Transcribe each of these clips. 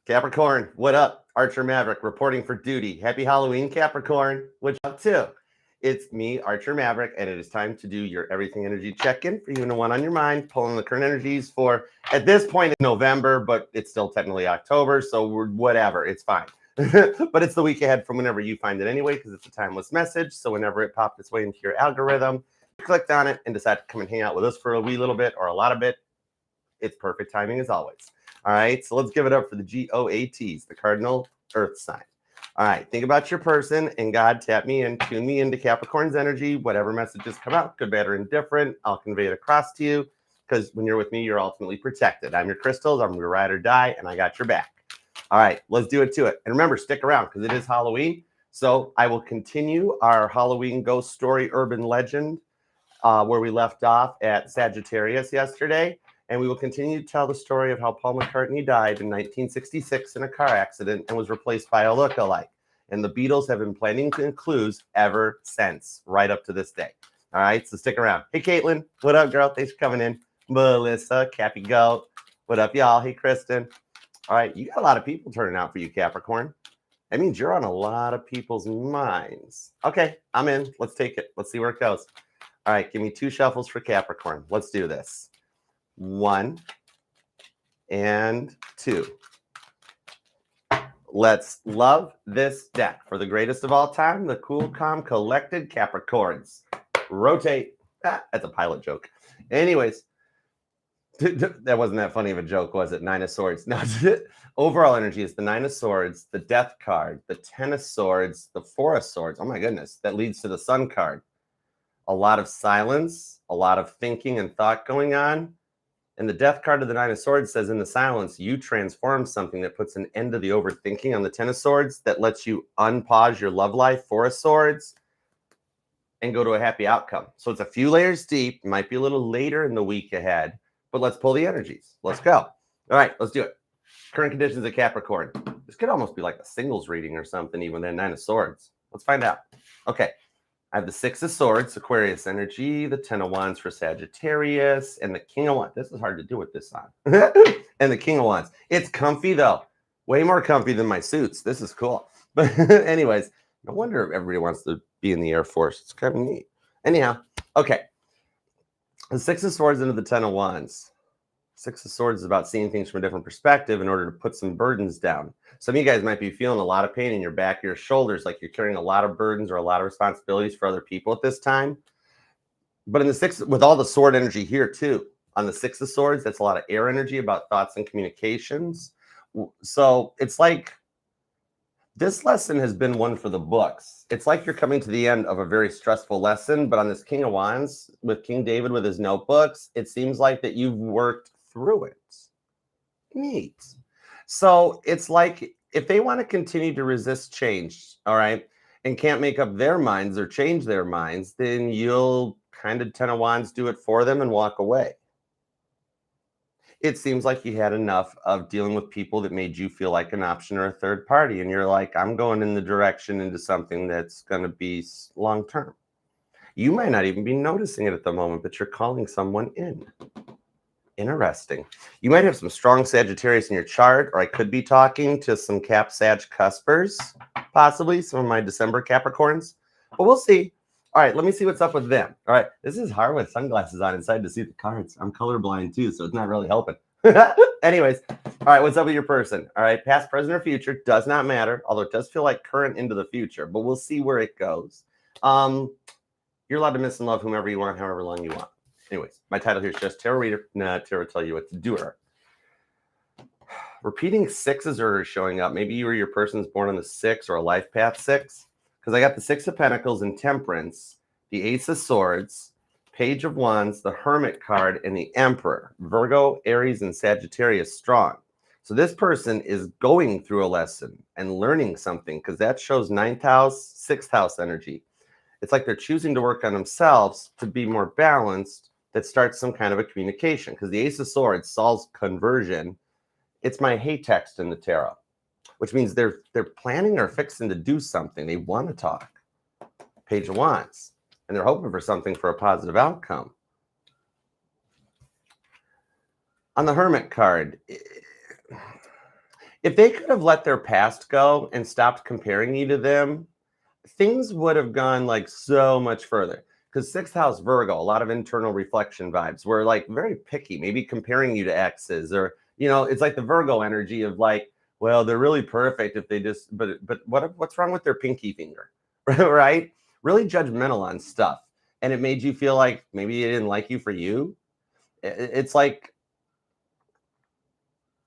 Capricorn, what up? Archer Maverick reporting for duty. Happy Halloween, Capricorn. What you up to? It's me, Archer Maverick, and it is time to do your everything energy check-in for you and the one on your mind, pulling the current energies for, at this point, it's November, but it's still technically October, so we're whatever, it's fine. But it's the week ahead from whenever you find it anyway, because it's a timeless message, so whenever it popped its way into your algorithm, you clicked on it and decided to come and hang out with us for a wee little bit or a lot of bit, it's perfect timing as always. All right, so let's give it up for the GOATs, the cardinal earth sign. All right, think about your person, and God, tap me in, tune me into Capricorn's energy. Whatever messages come out, good, bad, or indifferent, I'll convey it across to you, because when you're with me, you're ultimately protected. I'm your crystals, I'm your ride or die, and I got your back. All right, let's do it to it. And remember, stick around, because it is Halloween. So I will continue our Halloween ghost story urban legend, where we left off at Sagittarius yesterday. And we will continue to tell the story of how Paul McCartney died in 1966 in a car accident and was replaced by a lookalike. And the Beatles have been planting clues ever since, right up to this day. All right, so stick around. Hey, Caitlin, what up, girl? Thanks for coming in. Melissa, Cappy Goat, what up, y'all? Hey, Kristen. All right, you got a lot of people turning out for you, Capricorn. That means you're on a lot of people's minds. Okay, I'm in. Let's take it. Let's see where it goes. All right, give me 2 shuffles for Capricorn. Let's do this. 1 and 2. Let's love this deck for the greatest of all time, the cool, calm, collected Capricorns. Rotate. That's a pilot joke. Anyways, that wasn't that funny of a joke, was it? 9 of Swords. No, overall energy is the 9 of Swords, the Death card, the 10 of Swords, the 4 of Swords. Oh my goodness, that leads to the Sun card. A lot of silence, a lot of thinking and thought going on. And the Death card of the 9 of Swords says in the silence, you transform something that puts an end to the overthinking on the 10 of Swords, that lets you unpause your love life, 4 of Swords, and go to a happy outcome. So it's a few layers deep, might be a little later in the week ahead, but let's pull the energies. Let's go. All right, let's do it. Current conditions of Capricorn. This could almost be like a singles reading or something, even that 9 of Swords. Let's find out. Okay. I have the 6 of Swords, Aquarius energy, the 10 of Wands for Sagittarius, and the King of Wands. This is hard to do with this on. And the King of Wands. It's comfy, though. Way more comfy than my suits. This is cool. But anyways, no wonder everybody wants to be in the Air Force. It's kind of neat. Anyhow, okay. The 6 of Swords into the 10 of Wands. 6 of Swords is about seeing things from a different perspective in order to put some burdens down. Some of you guys might be feeling a lot of pain in your back, your shoulders, like you're carrying a lot of burdens or a lot of responsibilities for other people at this time. But in the 6, with all the sword energy here too, on the 6 of Swords, that's a lot of air energy about thoughts and communications. So it's like this lesson has been one for the books. It's like you're coming to the end of a very stressful lesson, but on this King of Wands with King David with his notebooks, it seems like that you've worked through it. Neat. So it's like if they want to continue to resist change, all right, and can't make up their minds or change their minds, then you'll kind of 10 of Wands do it for them and walk away. It seems like you had enough of dealing with people that made you feel like an option or a third party. And you're like, I'm going in the direction into something that's going to be long-term. You might not even be noticing it at the moment, but you're calling someone in. Interesting. You might have some strong Sagittarius in your chart, or I could be talking to some Cap Sag cuspers, possibly some of my December Capricorns, but we'll see. All right, let me see what's up with them. All right, this is hard with sunglasses on inside to see the cards. I'm colorblind too, so it's not really helping. Anyways, all right, what's up with your person? All right, past, present, or future does not matter, although it does feel like current into the future, but we'll see where it goes. You're allowed to miss and love whomever you want, however long you want. Anyways, my title here is just Tarot Reader. Nah, Tarot tell you what to do. Repeating 6s are showing up. Maybe you or your person's born on the 6 or a life path 6. Because I got the 6 of Pentacles and Temperance, the Ace of Swords, Page of Wands, the Hermit card, and the Emperor. Virgo, Aries, and Sagittarius strong. So this person is going through a lesson and learning something because that shows 9th house, 6th house energy. It's like they're choosing to work on themselves to be more balanced. That starts some kind of a communication, because the Ace of Swords solves conversion. It's my hey text in the tarot, which means they're planning or fixing to do something. They want to talk. Page of Wands, and they're hoping for something for a positive outcome. On the Hermit card, If they could have let their past go and stopped comparing you to them, things would have gone like so much further. Because sixth house Virgo, a lot of internal reflection vibes. We're like very picky, maybe comparing you to exes, or it's like the Virgo energy of like, well, they're really perfect if they just, but what's wrong with their pinky finger, right? Really judgmental on stuff, and it made you feel like maybe they didn't like you for you. It's like,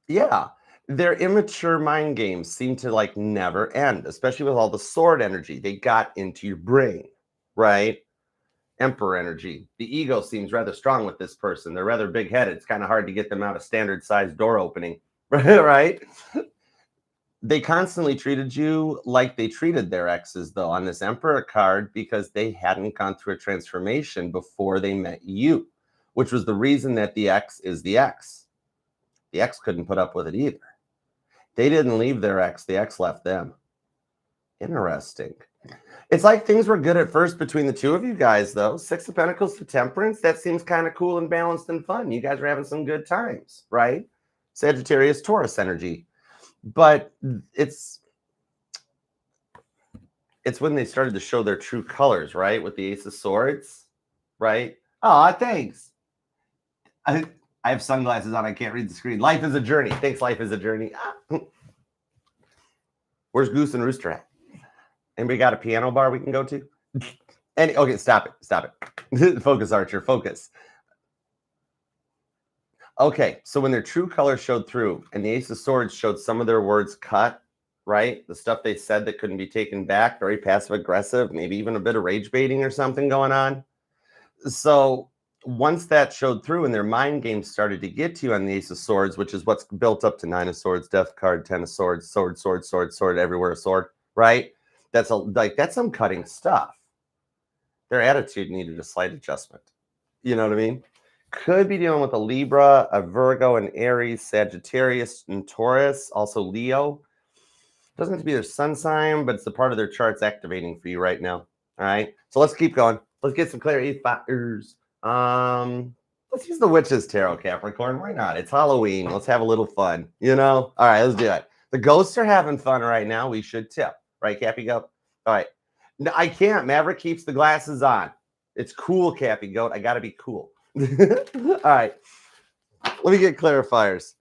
yeah, their immature mind games seem to like never end, especially with all the sword energy they got into your brain, right? Emperor energy. The ego seems rather strong with this person. They're rather big headed. It's kind of hard to get them out of standard size door opening, right? They constantly treated you like they treated their exes, though, on this Emperor card because they hadn't gone through a transformation before they met you, which was the reason that the ex is the ex. The ex couldn't put up with it either. They didn't leave their ex, the ex left them. Interesting. It's like things were good at first between the two of you guys, though. Six of Pentacles to Temperance, that seems kind of cool and balanced and fun. You guys are having some good times, right? Sagittarius, Taurus energy. But it's when they started to show their true colors, right? With the Ace of Swords, right? Oh, thanks. I have sunglasses on. I can't read the screen. Life is a journey. Thanks, Life is a journey. Where's Goose and Rooster at? Anybody got a piano bar we can go to? Okay, stop it. Focus, Archer, focus. Okay, so when their true color showed through and the Ace of Swords showed some of their words cut, right? The stuff they said that couldn't be taken back, very passive aggressive, maybe even a bit of rage baiting or something going on. So once that showed through and their mind games started to get to you on the Ace of Swords, which is what's built up to Nine of Swords, Death card, Ten of Swords, sword, everywhere a sword, right? That's some cutting stuff. Their attitude needed a slight adjustment. You know what I mean? Could be dealing with a Libra, a Virgo, an Aries, Sagittarius, and Taurus, also Leo. Doesn't have to be their sun sign, but it's the part of their charts activating for you right now. All right. So let's keep going. Let's get some clarity. Let's use the Witch's Tarot, Capricorn. Why not? It's Halloween. Let's have a little fun. All right, let's do it. The ghosts are having fun right now. We should too. Right, Cappy Goat? All right. No, I can't. Maverick keeps the glasses on. It's cool, Cappy Goat. I got to be cool. All right. Let me get clarifiers.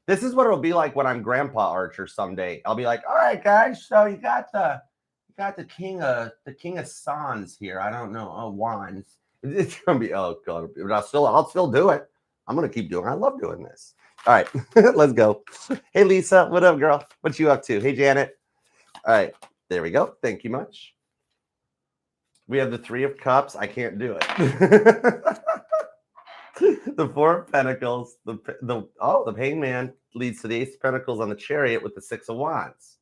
This is what it'll be like when I'm Grandpa Archer someday. I'll be like, all right, guys. So you got the king of Sans here. I don't know. Wands. It's gonna be God. But I'll still do it. I'm gonna keep doing it. I love doing this. All right, let's go. Hey Lisa, what up, girl? What you up to? Hey Janet. All right, there we go. Thank you much. We have the Three of Cups. I can't do it. The Four of Pentacles. The Hangman leads to the Ace of Pentacles on the Chariot with the Six of Wands.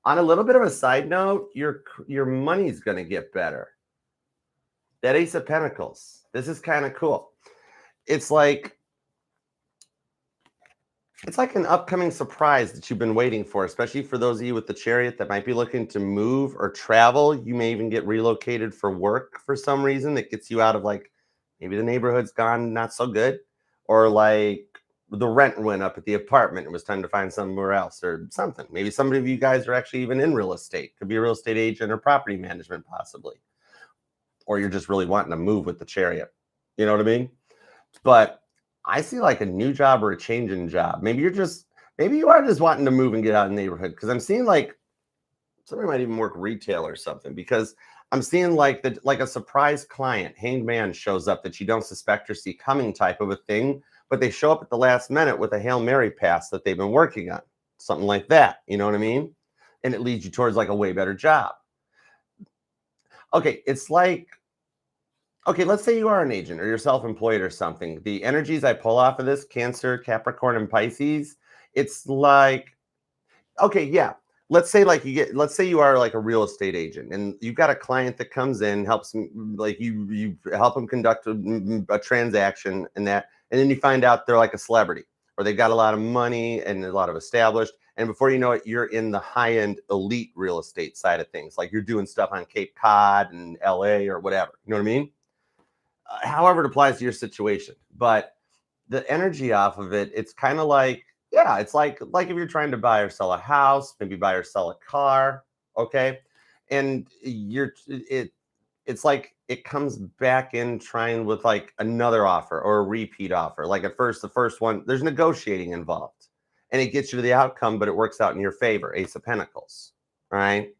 On a little bit of a side note, your money's going to get better. That Ace of Pentacles. This is kind of cool. It's like an upcoming surprise that you've been waiting for, especially for those of you with the Chariot that might be looking to move or travel. You may even get relocated for work for some reason that gets you out of like, maybe the neighborhood's gone not so good, or like the rent went up at the apartment. It was time to find somewhere else or something. Maybe some of you guys are actually even in real estate. Could be a real estate agent or property management possibly. Or you're just really wanting to move with the Chariot. You know what I mean? But I see like a new job or a change in job. Maybe you are just wanting to move and get out of the neighborhood. Because I'm seeing like somebody might even work retail or something. Because I'm seeing like a surprise client, hanged man shows up that you don't suspect or see coming type of a thing. But they show up at the last minute with a Hail Mary pass that they've been working on. Something like that. You know what I mean? And it leads you towards like a way better job. Okay, it's like, okay, let's say you are an agent or you're self-employed or something. The energies I pull off of this, Cancer, Capricorn, and Pisces, it's like, okay, yeah. Let's say you are like a real estate agent and you've got a client that comes in, helps like you help them conduct a transaction and then you find out they're like a celebrity or they've got a lot of money and a lot of established. And before you know it, you're in the high-end elite real estate side of things. Like you're doing stuff on Cape Cod and LA or whatever. You know what I mean? However it applies to your situation. But the energy off of it, it's kind of like Yeah, it's like if you're trying to buy or sell a house, maybe buy or sell a car, okay? And it's like it comes back in trying with like another offer or a repeat offer. Like at first, the first one, there's negotiating involved and it gets you to the outcome, but it works out in your favor. Ace of Pentacles, right?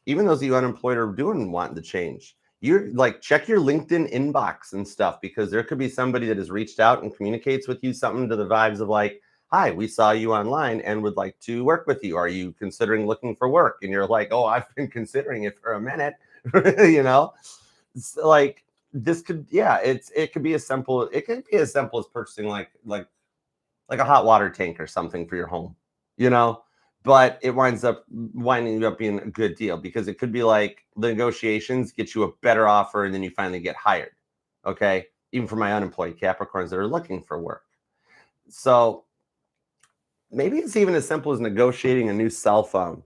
Even those of you unemployed are doing wanting to change. You're like, check your LinkedIn inbox and stuff because there could be somebody that has reached out and communicates with you something to the vibes of like, hi, we saw you online and would like to work with you. Are you considering looking for work? And you're like, oh, I've been considering it for a minute. You know, it's like this could, yeah, it could be as simple. It could be as simple as purchasing like a hot water tank or something for your home, you know, but it winding up being a good deal because it could be like the negotiations get you a better offer and then you finally get hired. Okay. Even for my unemployed Capricorns that are looking for work. So maybe it's even as simple as negotiating a new cell phone.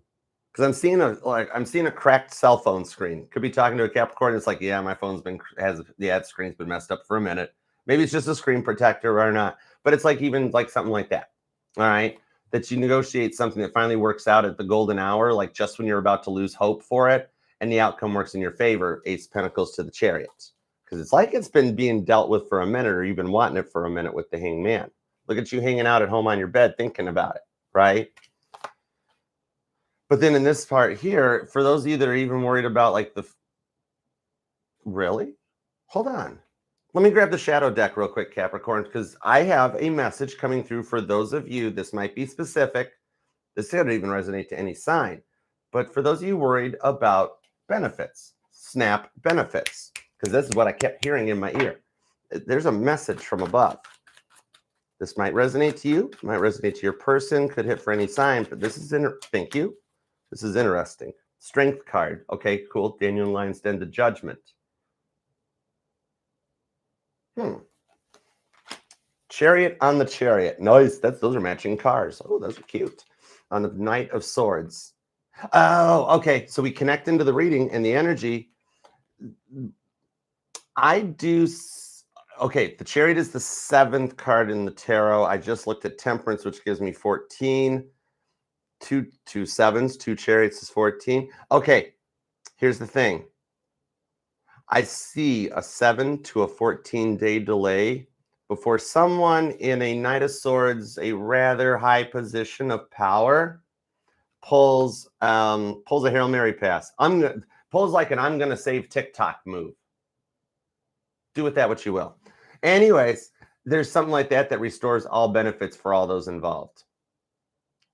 Because I'm seeing a cracked cell phone screen. Could be talking to a Capricorn. It's like, yeah, my phone's the ad screen's been messed up for a minute. Maybe it's just a screen protector or not. But it's like even like something like that. All right. That you negotiate something that finally works out at the golden hour, like just when you're about to lose hope for it, and the outcome works in your favor. Ace Pentacles to the Chariot. Because it's like it's been being dealt with for a minute, or you've been wanting it for a minute with the Hangman. Look at you hanging out at home on your bed thinking about it, right? But then in this part here, for those of you that are even worried about like really? Hold on. Let me grab the shadow deck real quick, Capricorn, because I have a message coming through for those of you. This might be specific. This could even resonate to any sign. But for those of you worried about benefits, SNAP benefits, because this is what I kept hearing in my ear. There's a message from above. This might resonate to you, might resonate to your person, could hit for any sign, but this is thank you. This is interesting. Strength card. Okay, cool. Daniel Lion's Den to Judgment. Chariot on the Chariot. Nice. Those are matching cars. Oh, those are cute. On the Knight of Swords. Oh, okay. So we connect into the reading and the energy. Okay, the Chariot is the 7th card in the tarot. I just looked at Temperance, which gives me 14. Two sevens, 2 Chariots is 14. Okay, here's the thing. I see a 7 to a 14-day delay before someone in a Knight of Swords, a rather high position of power, pulls a Hail Mary pass. Pulls like an I'm gonna save TikTok move. Do with that what you will. Anyways, there's something like that restores all benefits for all those involved.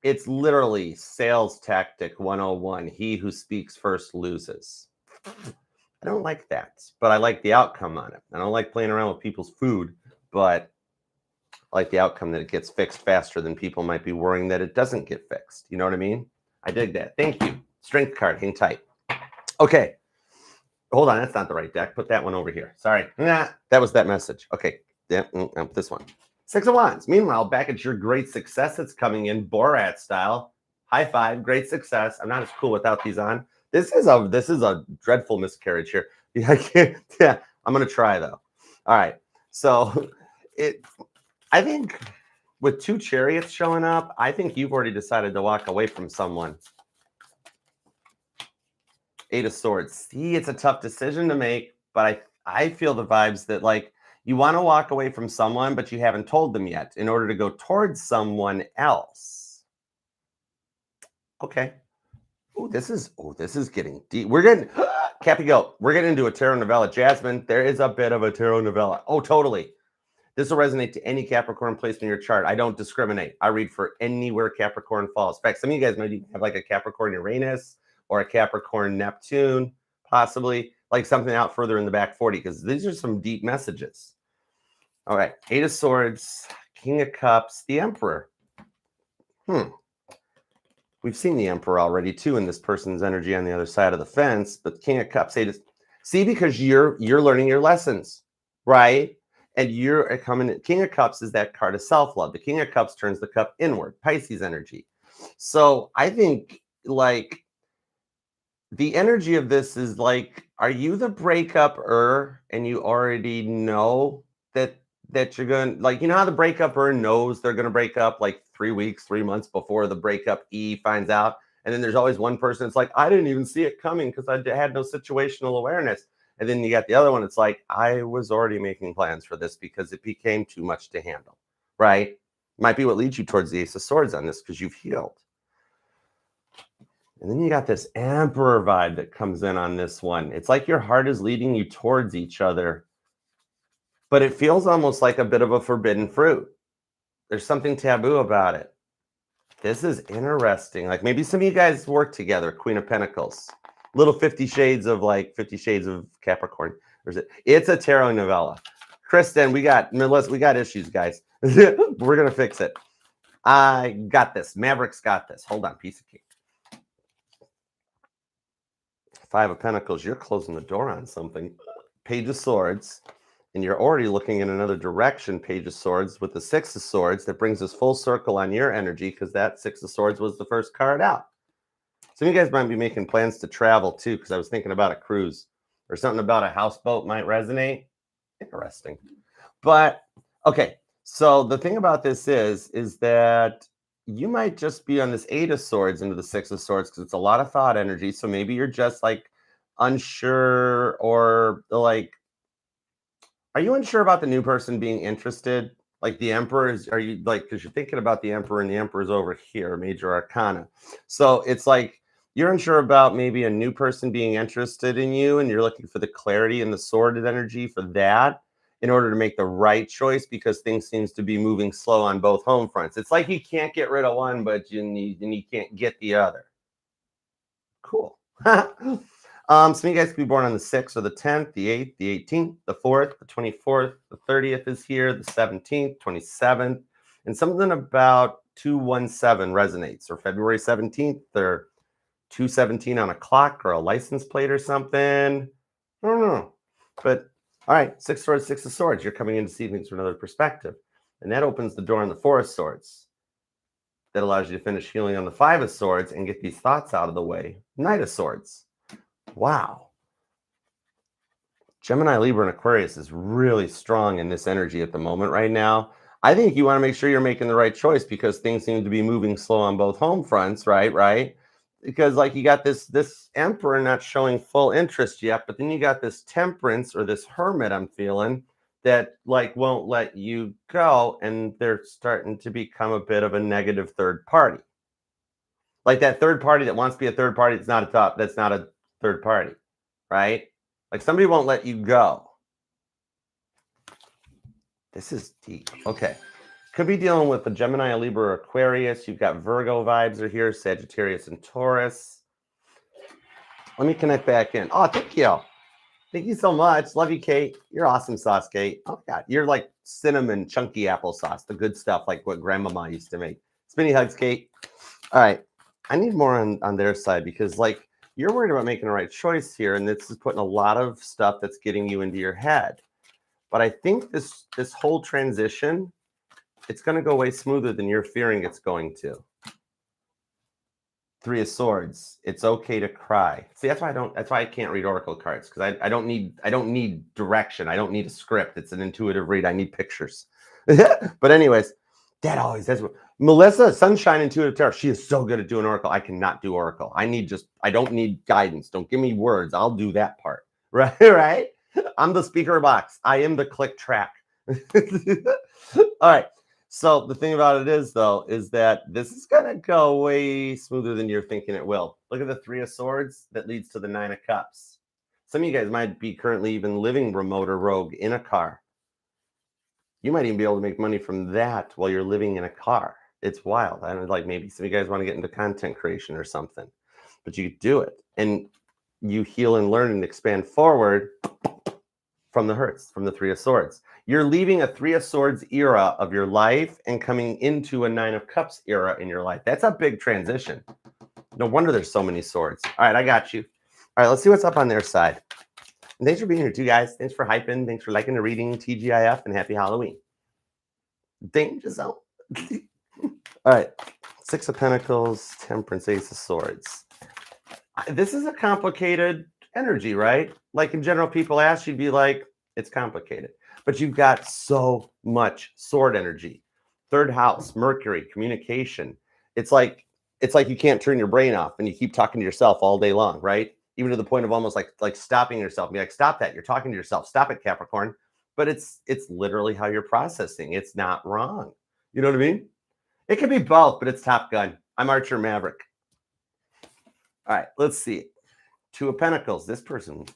It's literally sales tactic 101. He who speaks first loses. I don't like that, but I like the outcome on it. I don't like playing around with people's food, but I like the outcome that it gets fixed faster than people might be worrying that it doesn't get fixed. You know what I mean? I dig that. Thank you. Strength card, hang tight. Okay. Hold on, that's not the right deck. Put that one over here. Sorry. Nah, that was that message. Okay. Yeah, this one. 6 of Wands. Meanwhile, back at your great success that's coming in Borat style. High five, great success. I'm not as cool without these on. This is a dreadful miscarriage here. Yeah, I'm gonna try though. All right. So I think with 2 Chariots showing up, I think you've already decided to walk away from someone. 8 of Swords. See, it's a tough decision to make, but I feel the vibes that like you want to walk away from someone, but you haven't told them yet in order to go towards someone else. Okay. This is getting deep. We're getting Cappy Goat. We're getting into a tarot novella. Jasmine, there is a bit of a tarot novella. Oh, totally. This will resonate to any Capricorn placed in your chart. I don't discriminate. I read for anywhere Capricorn falls. In fact, some of you guys might have like a Capricorn Uranus or a Capricorn Neptune, possibly like something out further in the back 40, because these are some deep messages. All right. 8 of Swords, King of Cups, the Emperor. We've seen the Emperor already too in this person's energy on the other side of the fence, but King of Cups, see, because you're learning your lessons, right? And you're coming. King of Cups is that card of self-love. The King of Cups turns the cup inward, Pisces energy. So I think like the energy of this is like, are you the breakup-er and you already know that that you're going, like, you know how the breakuper knows they're going to break up like 3 weeks, 3 months before the breakup finds out. And then there's always one person that's like, I didn't even see it coming because I had no situational awareness. And then you got the other one. It's like, I was already making plans for this because it became too much to handle, right? Might be what leads you towards the Ace of Swords on this because you've healed. And then you got this Emperor vibe that comes in on this one. It's like your heart is leading you towards each other, but it feels almost like a bit of a forbidden fruit. There's something taboo about it. This is interesting. Like maybe some of you guys work together, Queen of Pentacles. Little 50 Shades of Capricorn. It's a tarot novella. Kristen, we got issues, guys. We're going to fix it. I got this. Maverick's got this. Hold on, piece of cake. Five of Pentacles, you're closing the door on something. Page of Swords, and you're already looking in another direction, Page of Swords, with the Six of Swords. That brings us full circle on your energy because that Six of Swords was the first card out. Some of you guys might be making plans to travel too, because I was thinking about a cruise or something about a houseboat might resonate. Interesting. But, okay, so the thing about this is that you might just be on this Eight of Swords into the Six of Swords because it's a lot of thought energy. So maybe you're just like unsure, or like, are you unsure about the new person being interested? Like the Emperor is, are you like, because you're thinking about the Emperor and the Emperor's over here, Major Arcana. So it's like you're unsure about maybe a new person being interested in you, and you're looking for the clarity and the sordid energy for that in order to make the right choice, because things seems to be moving slow on both home fronts. It's like you can't get rid of one, but you can't get the other. Cool. Some of you guys could be born on the 6th or the 10th, the 8th, the 18th, the 4th, the 24th, the 30th is here, the 17th, 27th, and something about 217 resonates, or February 17th, or 217 on a clock or a license plate or something. I don't know. But all right, Six of Swords, you're coming in to see things from another perspective. And that opens the door on the Four of Swords. That allows you to finish healing on the Five of Swords and get these thoughts out of the way. Knight of Swords. Wow. Gemini, Libra, and Aquarius is really strong in this energy at the moment right now. I think you want to make sure you're making the right choice because things seem to be moving slow on both home fronts, right? Because like you got this Emperor not showing full interest yet, but then you got this Temperance or this Hermit I'm feeling that like won't let you go, and they're starting to become a bit of a negative third party. Like that third party that wants to be a third party, that's not a third party, right? Like somebody won't let you go. This is deep. Okay. Could be dealing with a Gemini, a Libra, or Aquarius. You've got Virgo vibes are here, Sagittarius and Taurus. Let me connect back in. Oh, thank you. Thank you so much. Love you, Kate. You're awesome sauce, Kate. Oh, God. You're like cinnamon chunky applesauce, the good stuff, like what Grandmama used to make. Spinny hugs, Kate. All right. I need more on their side because, like, you're worried about making the right choice here, and this is putting a lot of stuff that's getting you into your head. But I think this whole transition, it's going to go way smoother than you're fearing it's going to. Three of Swords. It's okay to cry. See, that's why I can't read oracle cards, because I don't need direction. I don't need a script. It's an intuitive read. I need pictures. But anyways, that's what Melissa, Sunshine Intuitive Tarot. She is so good at doing oracle. I cannot do oracle. I don't need guidance. Don't give me words. I'll do that part. Right? I'm the speaker box. I am the click track. All right. So the thing about it is, though, is that this is going to go way smoother than you're thinking it will. Look at the Three of Swords that leads to the Nine of Cups. Some of you guys might be currently even living remote or rogue in a car. You might even be able to make money from that while you're living in a car. It's wild. I don't like, maybe some of you guys want to get into content creation or something, but you could do it. And you heal and learn and expand forward from the hurts, from the Three of Swords. You're leaving a Three of Swords era of your life and coming into a Nine of Cups era in your life. That's a big transition. No wonder there's so many swords. All right, I got you. All right, let's see what's up on their side. And thanks for being here too, guys. Thanks for hyping. Thanks for liking the reading, TGIF, and happy Halloween. Danger zone. All right, Six of Pentacles, Temperance, Ace of Swords. This is a complicated energy, right? Like in general, people ask, you'd be like, it's complicated. but you've got so much sword energy. Third house, Mercury, communication. It's like you can't turn your brain off and you keep talking to yourself all day long, right? Even to the point of almost like stopping yourself and be like, stop that. You're talking to yourself. Stop it, Capricorn. But it's literally how you're processing. It's not wrong. You know what I mean? It can be both, but it's Top Gun. I'm Archer Maverick. All right, let's see. Two of Pentacles. This person,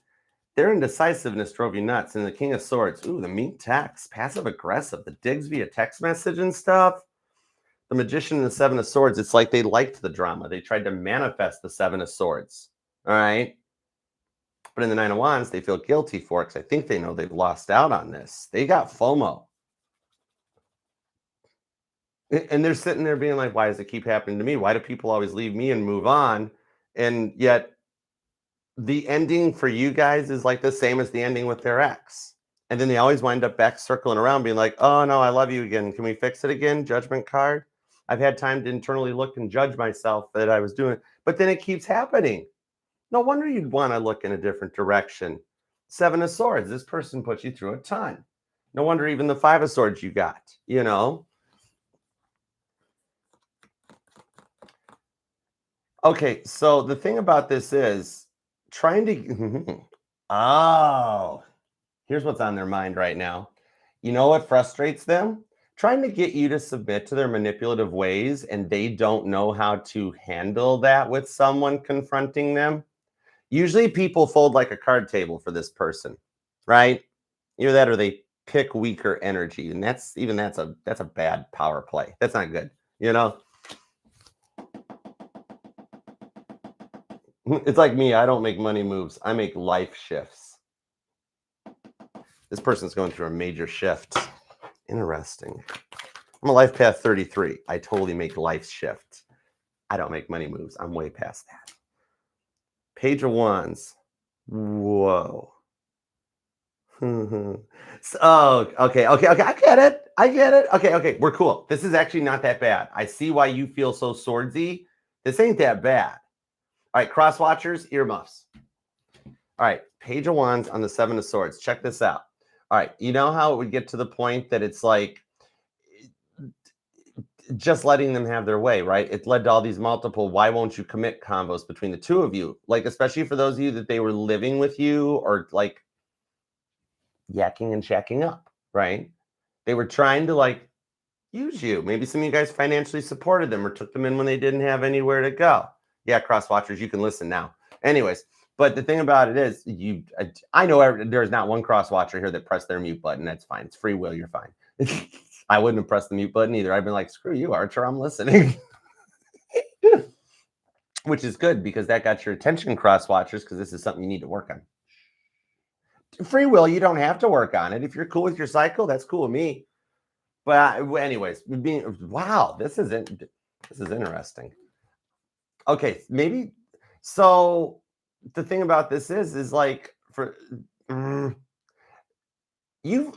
their indecisiveness drove you nuts. And the King of Swords. Ooh, the mean text. Passive aggressive. The digs via text message and stuff. The Magician and the Seven of Swords. It's like they liked the drama. They tried to manifest the Seven of Swords. All right. But in the Nine of Wands, they feel guilty for it because I think they know they've lost out on this. They got FOMO. And they're sitting there being like, why does it keep happening to me? Why do people always leave me and move on? And yet the ending for you guys is like the same as the ending with their ex. And then they always wind up back circling around being like, oh, no, I love you again. Can we fix it again? Judgment card. I've had time to internally look and judge myself that I was doing it. But then it keeps happening. No wonder you'd want to look in a different direction. Seven of Swords. This person puts you through a ton. No wonder even the Five of Swords you got, you know. Okay, so the thing about this is trying to... oh, here's what's on their mind right now. You know what frustrates them? Trying to get you to submit to their manipulative ways, and they don't know how to handle that with someone confronting them. Usually people fold like a card table for this person, right? Either that or they pick weaker energy, and that's a bad power play. That's not good, you know? It's like me. I don't make money moves. I make life shifts. This person's going through a major shift. Interesting. I'm a life path 33. I totally make life shifts. I don't make money moves. I'm way past that. Page of Wands. Whoa. Oh, okay. I get it. Okay. We're cool. This is actually not that bad. I see why you feel so swordsy. This ain't that bad. All right, cross watchers, earmuffs. All right, Page of Wands on the Seven of Swords. Check this out. All right, you know how it would get to the point that it's like just letting them have their way, right? It led to all these multiple why won't you commit combos between the two of you. Like, especially for those of you that they were living with you or like yakking and shacking up, right? They were trying to like use you. Maybe some of you guys financially supported them or took them in when they didn't have anywhere to go. Yeah, cross watchers, you can listen now. Anyways, but the thing about it is, I know there's not one cross watcher here that pressed their mute button. That's fine. It's free will. You're fine. I wouldn't have pressed the mute button either. I've been like, screw you, Archer. I'm listening. Which is good because that got your attention, cross watchers, because this is something you need to work on. Free will, you don't have to work on it. If you're cool with your cycle, that's cool with me. But anyways, wow, this is interesting. Okay, maybe. So the thing about this is like for you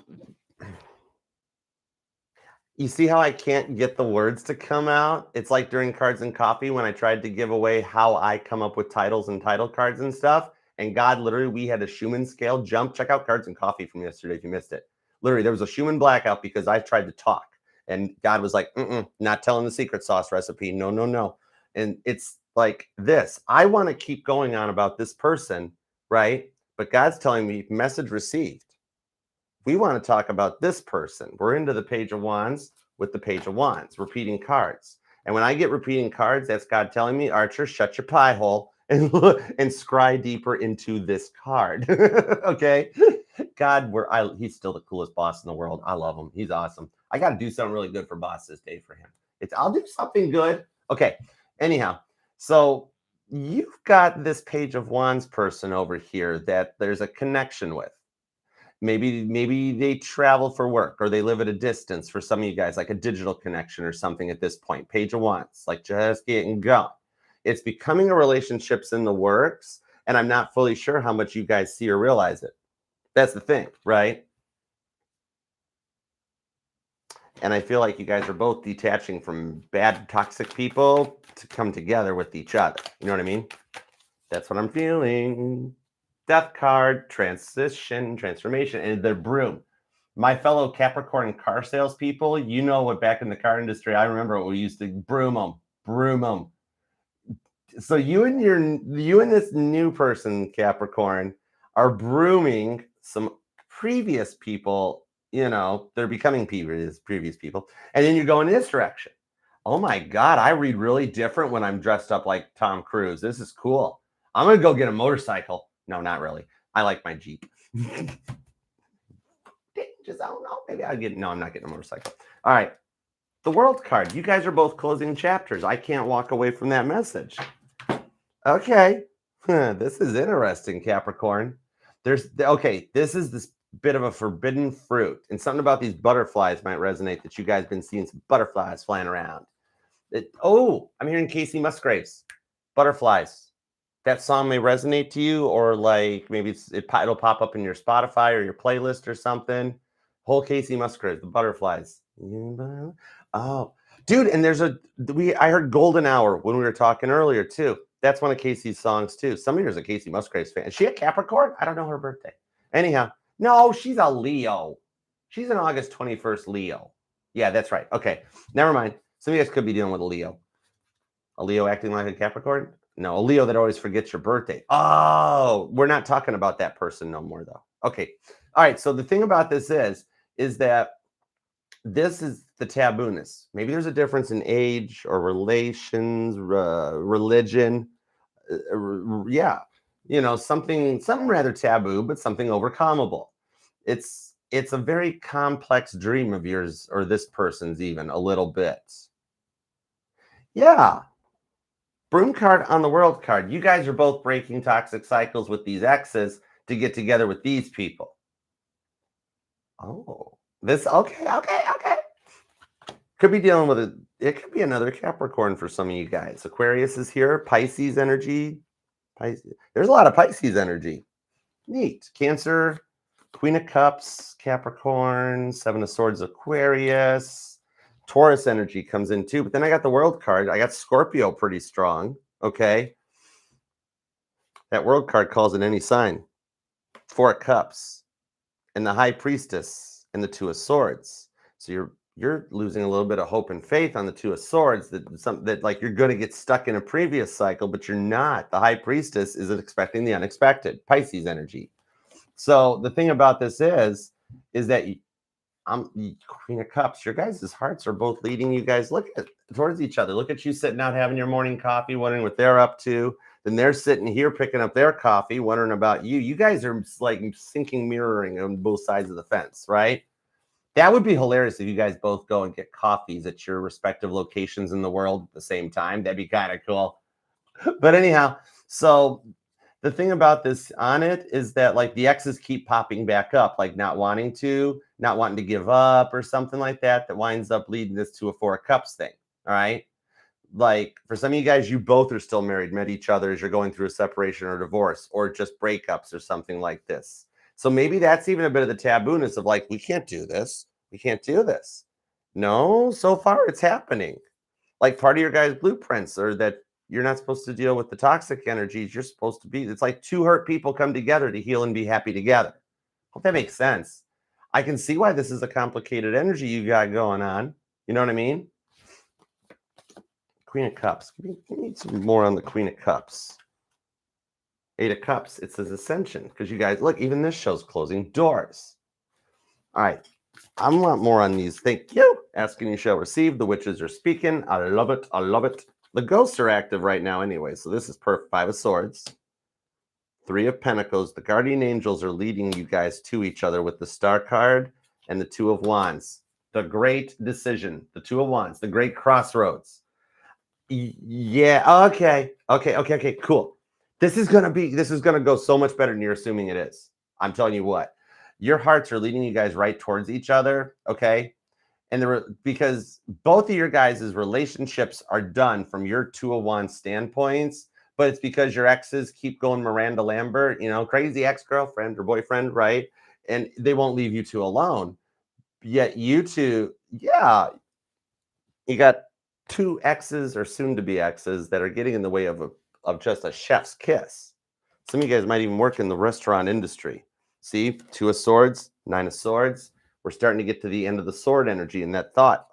see how I can't get the words to come out? It's like during Cards and Coffee when I tried to give away how I come up with titles and title cards and stuff. And God, literally, we had a Schumann scale jump. Check out Cards and Coffee from yesterday if you missed it. Literally, there was a Schumann blackout because I tried to talk. And God was like, not telling the secret sauce recipe. No. And it's like this. I want to keep going on about this person, right? But God's telling me, message received. We want to talk about this person. We're into the Page of Wands with the Page of Wands, repeating cards. And when I get repeating cards, that's God telling me, Archer, shut your pie hole and scry deeper into this card. Okay? God, he's still the coolest boss in the world. I love him. He's awesome. I got to do something really good for boss this day for him. I'll do something good. Okay. Anyhow, so you've got this Page of Wands person over here that there's a connection with. Maybe they travel for work or they live at a distance for some of you guys, like a digital connection or something at this point. Page of Wands, like just getting going. It's becoming a relationship's in the works, and I'm not fully sure how much you guys see or realize it. That's the thing, right? And I feel like you guys are both detaching from bad, toxic people to come together with each other. You know what I mean? That's what I'm feeling. Death card, transition, transformation, and the broom. My fellow Capricorn car salespeople, you know what, back in the car industry, I remember we used to broom them. So you and this new person, Capricorn, are brooming some previous people, they're becoming previous people, and then you're going this direction. Oh my God, I read really different when I'm dressed up like Tom Cruise. This is cool. I'm gonna go get a motorcycle. No, not really. I like my Jeep. Just, I don't know. Maybe no, I'm not getting a motorcycle. All right. The World card. You guys are both closing chapters. I can't walk away from that message. Okay. This is interesting, Capricorn. This is this bit of a forbidden fruit. And something about these butterflies might resonate, that you guys been seeing some butterflies flying around. I'm hearing Casey Musgraves. Butterflies. That song may resonate to you, or like maybe it'll pop up in your Spotify or your playlist or something. Whole Casey Musgraves, the butterflies. Oh, dude, and I heard Golden Hour when we were talking earlier too. That's one of Casey's songs too. Somebody here's a Casey Musgraves fan. Is she a Capricorn? I don't know her birthday. Anyhow, no, she's a Leo. She's an August 21st Leo. Yeah, that's right. Okay, never mind. Some of you guys could be dealing with a Leo. A Leo acting like a Capricorn? No, a Leo that always forgets your birthday. Oh, we're not talking about that person no more though. Okay. All right. So the thing about this is that this is the tabooness. Maybe there's a difference in age or relations, religion. Yeah. Something rather taboo, but something overcomable. It's a very complex dream of yours, or this person's, even a little bit. Yeah. Broom card on the World card. You guys are both breaking toxic cycles with these exes to get together with these people. Oh, okay. Could be dealing with it could be another Capricorn for some of you guys. Aquarius is here. Pisces energy. There's a lot of Pisces energy. Neat. Cancer, Queen of Cups, Capricorn, Seven of Swords, Aquarius. Taurus energy comes in too, but then I got the World card. I got Scorpio pretty strong. Okay. That World card calls in any sign. Four of Cups and the High Priestess and the Two of Swords. So you're losing a little bit of hope and faith on the Two of Swords, that like you're going to get stuck in a previous cycle, but you're not. The High Priestess is expecting the unexpected. Pisces energy. So the thing about this is that I'm Queen of Cups. Your guys' hearts are both leading you guys towards each other. Look at you sitting out having your morning coffee, wondering what they're up to. Then they're sitting here picking up their coffee, wondering about you. You guys are like sinking mirroring on both sides of the fence, right? That would be hilarious if you guys both go and get coffees at your respective locations in the world at the same time. That'd be kind of cool. But anyhow, so the thing about this on it is that like the exes keep popping back up, like not wanting to give up or something like that. That winds up leading this to a Four of Cups thing. All right. Like for some of you guys, you both are still married, met each other as you're going through a separation or divorce, or just breakups or something like this. So maybe that's even a bit of the tabooness of like, we can't do this. We can't do this. No, so far it's happening. Like part of your guys' blueprints are that you're not supposed to deal with the toxic energies. You're supposed to be, it's like two hurt people come together to heal and be happy together. Hope that makes sense. I can see why this is a complicated energy you got going on. You know what I mean? Queen of Cups. Give me some more on the Queen of Cups. Eight of Cups. It says Ascension. Because you guys, look, even this show's closing doors. All right. I want more on these. Thank you. Asking you shall receive. The witches are speaking. I love it. I love it. The ghosts are active right now anyway. So this is perfect. Five of Swords. Three of Pentacles. The guardian angels are leading you guys to each other with the Star card and the Two of Wands. The great decision. The Two of Wands. The great crossroads. Yeah. Okay. Cool. This is gonna go so much better than you're assuming it is. I'm telling you what. Your hearts are leading you guys right towards each other. Okay. And because both of your guys' relationships are done from your Two of Wands standpoints, but it's because your exes keep going Miranda Lambert, crazy ex-girlfriend or boyfriend, right? And they won't leave you two alone. Yet you two, yeah, you got two exes or soon to be exes that are getting in the way of just a chef's kiss. Some of you guys might even work in the restaurant industry. See, Two of Swords, Nine of Swords. We're starting to get to the end of the sword energy and that thought.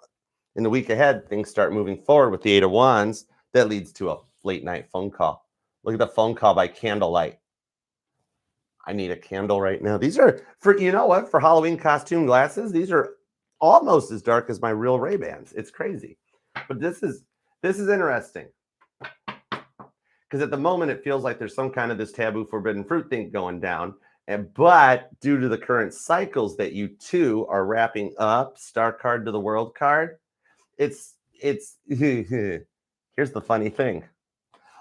In the week ahead, things start moving forward with the 8 of Wands. That leads to a late night phone call. Look at the phone call by candlelight. I need a candle right now. These are, for you know what, for Halloween costume glasses, these are almost as dark as my real Ray-Bans. It's crazy. But this is interesting. Because at the moment, it feels like there's some kind of this taboo forbidden fruit thing going down. But due to the current cycles that you two are wrapping up, star card to the world card, it's here's the funny thing.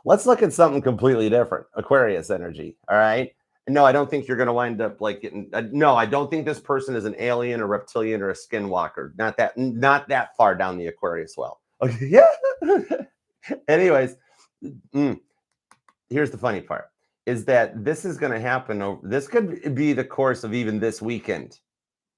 Let's look at something completely different. Aquarius energy. All right. No, I don't think you're going to wind up like getting. No, I don't think this person is an alien, a reptilian, or a skinwalker. Not that far down the Aquarius well. Okay. Yeah. Anyways, here's the funny part: is that this is going to happen. This could be the course of even this weekend.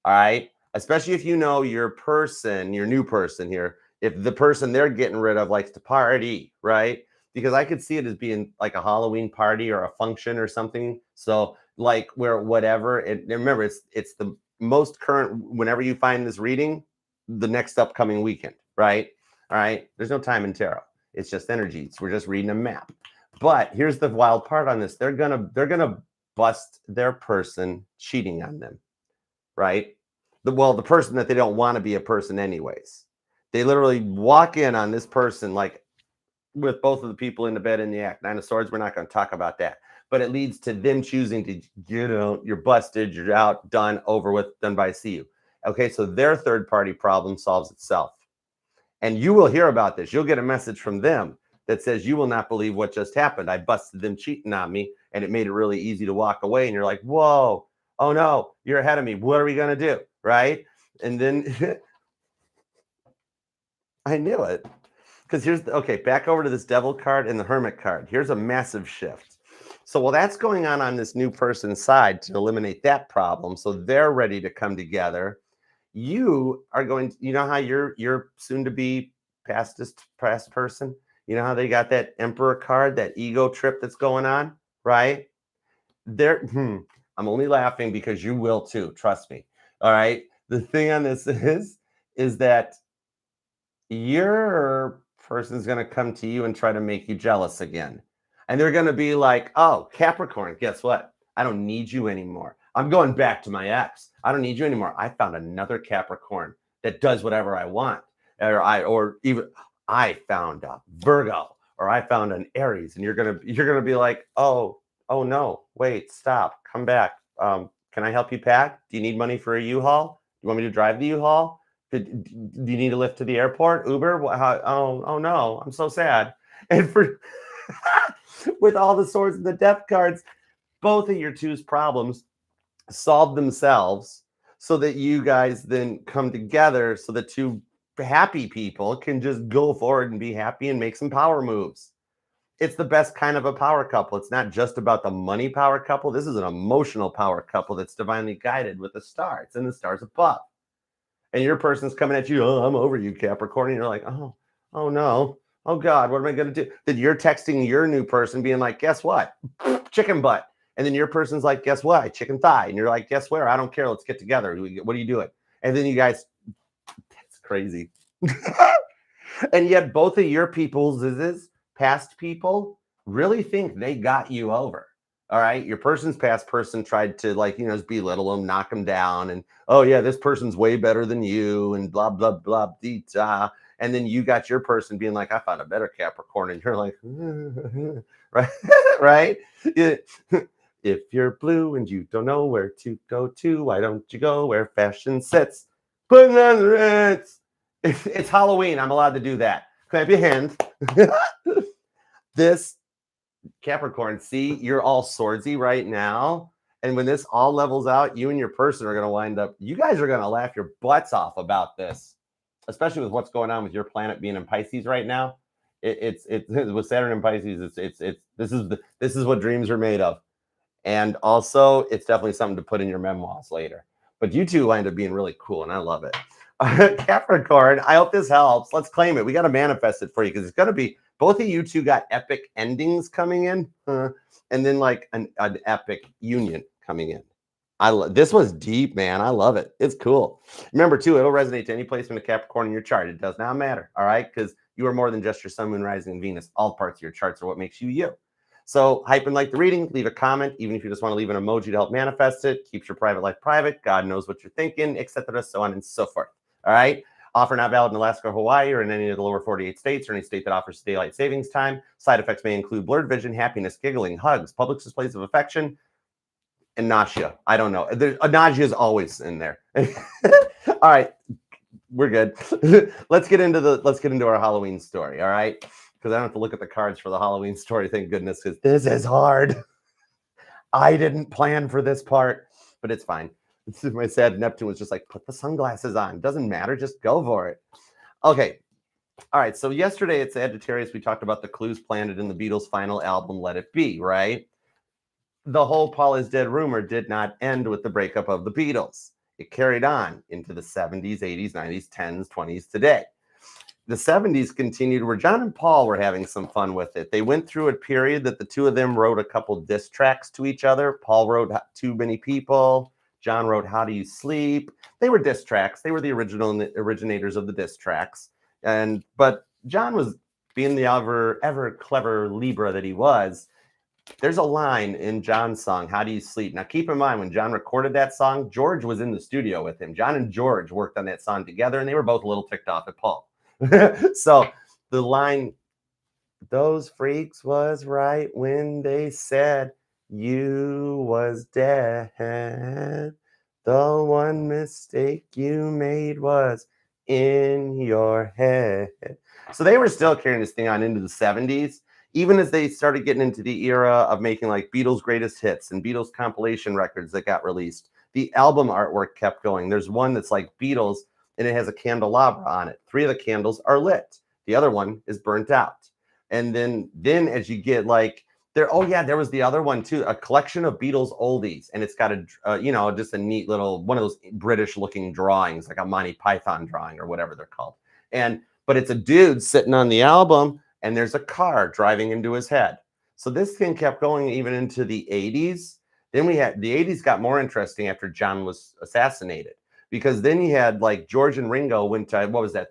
All right. Especially if you know your person, your new person here. If the person they're getting rid of likes to party, right? Because I could see it as being like a Halloween party or a function or something. So like where whatever, and remember, it's the most current, whenever you find this reading, the next upcoming weekend, right? All right. There's no time in tarot. It's just energies. We're just reading a map. But here's the wild part on this. They're gonna bust their person cheating on them, right? The person that they don't want to be a person anyways. They literally walk in on this person like with both of the people in the bed in the act. 9 of Swords, we're not going to talk about that. But it leads to them choosing to, you're busted, you're out, done, over with, done by, see you. Okay, so their third-party problem solves itself. And you will hear about this. You'll get a message from them that says, you will not believe what just happened. I busted them cheating on me, and it made it really easy to walk away. And you're like, whoa, oh no, you're ahead of me. What are we going to do, right? And then I knew it. Because here's okay, back over to this Devil card and the Hermit card. Here's a massive shift. So while that's going on this new person's side to eliminate that problem, so they're ready to come together, you are going to, you know how you're soon to be past person, you know how they got that Emperor card, that ego trip that's going on, right? There, I'm only laughing because you will too, trust me. All right. The thing on this is that your person's going to come to you and try to make you jealous again. And they're going to be like, oh, Capricorn, guess what? I don't need you anymore. I'm going back to my ex. I don't need you anymore. I found another Capricorn that does whatever I want. Or even I found a Virgo, or I found an Aries. And you're going to be like, oh no, wait, stop, come back. Can I help you pack? Do you need money for a U-Haul? Do you want me to drive the U-Haul? Do you need a lift to the airport? Uber? Oh no, I'm so sad. And for with all the Swords and the Death cards, both of your two's problems solve themselves so that you guys then come together so the two happy people can just go forward and be happy and make some power moves. It's the best kind of a power couple. It's not just about the money power couple. This is an emotional power couple that's divinely guided with the stars and the stars above. And your person's coming at you, oh, I'm over you, Capricorn. And you're like, oh no. Oh God, what am I going to do? Then you're texting your new person being like, guess what? Chicken butt. And then your person's like, guess what? Chicken thigh. And you're like, guess where? I don't care. Let's get together. What are you doing? And then you guys, that's crazy. And yet both of your people's past people really think they got you over. All right. Your person's past person tried to just belittle them, knock them down. And, oh yeah, this person's way better than you and blah, blah, blah, dee-da. And then you got your person being like, I found a better Capricorn. And you're like, right? Right? If you're blue and you don't know where to go to, why don't you go where fashion sits? Putting on the Ritz. It's Halloween. I'm allowed to do that. Clap your hands. This Capricorn, see, you're all swordsy right now. And when this all levels out, you and your person are going to wind up, you guys are going to laugh your butts off about this, especially with what's going on with your planet being in Pisces right now. It's with Saturn in Pisces. This is what dreams are made of. And also, it's definitely something to put in your memoirs later. But you two wind up being really cool, and I love it. Capricorn, I hope this helps. Let's claim it. We got to manifest it for you because it's going to be, both of you two got epic endings coming in, and then like an epic union coming in. This was deep, man. I love it. It's cool. Remember, too, it'll resonate to any placement of Capricorn in your chart. It does not matter, all right? Because you are more than just your sun, moon, rising, and Venus. All parts of your charts are what makes you you. So hype and like the reading, leave a comment, even if you just want to leave an emoji to help manifest it. Keeps your private life private. God knows what you're thinking, etc., so on and so forth. All right? Offer not valid in Alaska or Hawaii or in any of the lower 48 states or any state that offers daylight savings time. Side effects may include blurred vision, happiness, giggling, hugs, public displays of affection, and nausea. I don't know. Nausea is always in there. All right, we're good. let's get into our Halloween story. All right, because I don't have to look at the cards for the Halloween story. Thank goodness, because this is hard. I didn't plan for this part, but it's fine. My sad Neptune was just like, put the sunglasses on. Doesn't matter. Just go for it. Okay. All right. So yesterday at Sagittarius, we talked about the clues planted in the Beatles' final album, Let It Be, right? The whole Paul is dead rumor did not end with the breakup of the Beatles. It carried on into the 70s, 80s, 90s, 10s, 20s today. The 70s continued where John and Paul were having some fun with it. They went through a period that the two of them wrote a couple diss tracks to each other. Paul wrote Too Many People. John wrote How Do You Sleep? They were diss tracks. They were the originators of the diss tracks. But John was being the ever clever Libra that he was. There's a line in John's song, How Do You Sleep? Now, keep in mind, when John recorded that song, George was in the studio with him. John and George worked on that song together, and they were both a little ticked off at Paul. So the line, those freaks was right when they said you was dead. The one mistake you made was in your head. So they were still carrying this thing on into the 70s. Even as they started getting into the era of making like Beatles greatest hits and Beatles compilation records that got released, the album artwork kept going. There's one that's like Beatles and it has a candelabra on it. 3 of the candles are lit. The other one is burnt out. And then as you get like there was the other one too, a collection of Beatles oldies, and it's got just a neat little one of those British looking drawings, like a Monty Python drawing or whatever they're called. But it's a dude sitting on the album, and there's a car driving into his head. So this thing kept going even into the 80s. Then the 80s got more interesting after John was assassinated, because then you had like George and Ringo went to, what was that?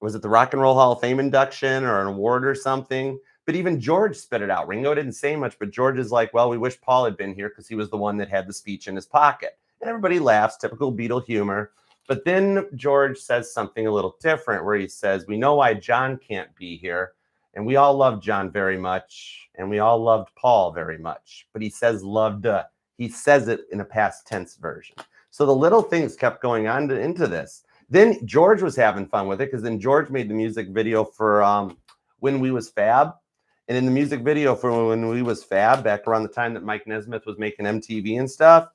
Was it the Rock and Roll Hall of Fame induction or an award or something? But even George spit it out. Ringo didn't say much, but George is like, well, we wish Paul had been here because he was the one that had the speech in his pocket. And everybody laughs, typical Beatle humor. But then George says something a little different where he says, we know why John can't be here. And we all love John very much. And we all loved Paul very much. But he says loved. He says it in a past tense version. So the little things kept going on into this. Then George was having fun with it, because then George made the music video for When We Was Fab. And in the music video for When We Was Fab, back around the time that Mike Nesmith was making MTV and stuff,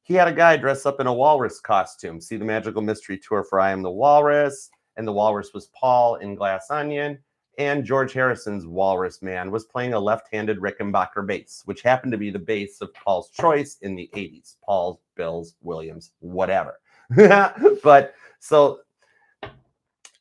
he had a guy dress up in a walrus costume. See the Magical Mystery Tour for I Am the Walrus. And the walrus was Paul in Glass Onion. And George Harrison's Walrus Man was playing a left-handed Rickenbacker bass, which happened to be the bass of Paul's choice in the 80s. Paul's, Bill's, Williams, whatever. But so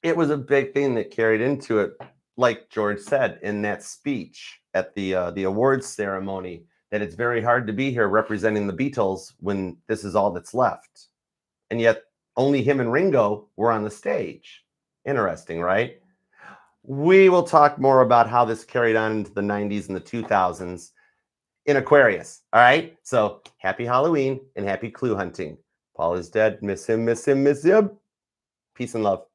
it was a big thing that carried into it, like George said in that speech at the awards ceremony, that it's very hard to be here representing the Beatles when this is all that's left. And yet only him and Ringo were on the stage. Interesting, right? We will talk more about how this carried on into the 90s and the 2000s in Aquarius. All right. So happy Halloween and happy clue hunting. Paul is dead. Miss him, miss him, miss him. Peace and love.